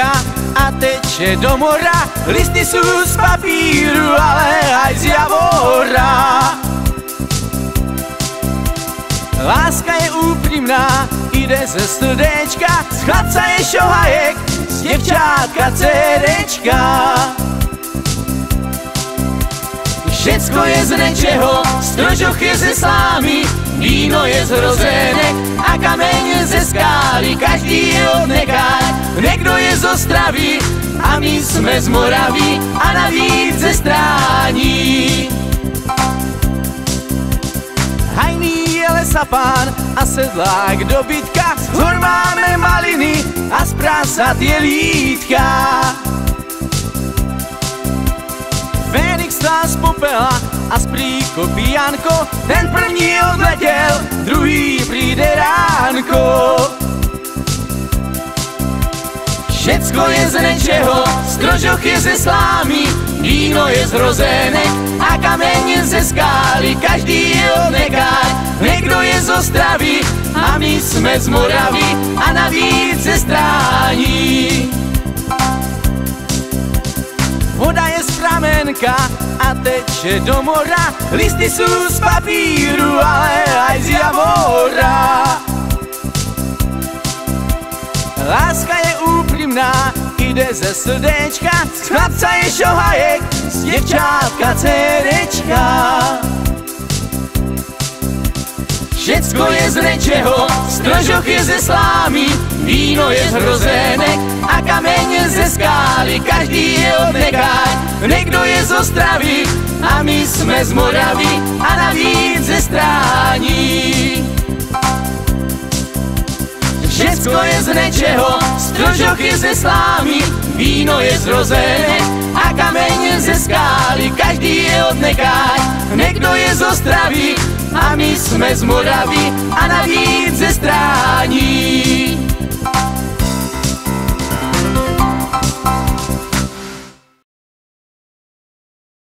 studenčka a teče do mora. Listy sú z papíru, ale aj z javora. Láska je úprimná, ide ze studenčka, z chlapca je šohajek, z devčátka cerečka. Všecko je z nečeho, strožoch je ze slámy, víno je z hrozenek a kameň ze skály. Každý je od nekáň, niekto je z Ostravy a my sme z Moravy a navíc ze Strání. Hajný je lesapán a sedlák dobytka, z hor máme maliny a z prásat je lítka. Fénix stál z popela a z príkopy Janko, ten první odletěl, druhý príde ránko. Všecko je z nečeho, strožoch je ze slámy, víno je z hrozenek a kameň ze skály. Každý je od nekáň, niekto je z Ostravy a my sme z Moravy a navíc ze Strání. Voda je z pramenka a teče do mora, listy sú z papíru, ale aj z javora. Láska je úprimná, ide ze studenčka, z chlapca je šohajek, z devčátka cerečka. Všecko je z nečeho, strožoch je ze slámy, víno je z hrozenek a kameň ze skály. Každý je od nekáň, niekto je z Ostravy a my sme z Moravy a navíc ze Strání. Všecko je z nečeho, strožoch je ze slámy, víno je z hrozenek a kameň ze skály. Každý je od nekáň, niekto je z Ostravy a my sme z Moravy a navíc ze Strání.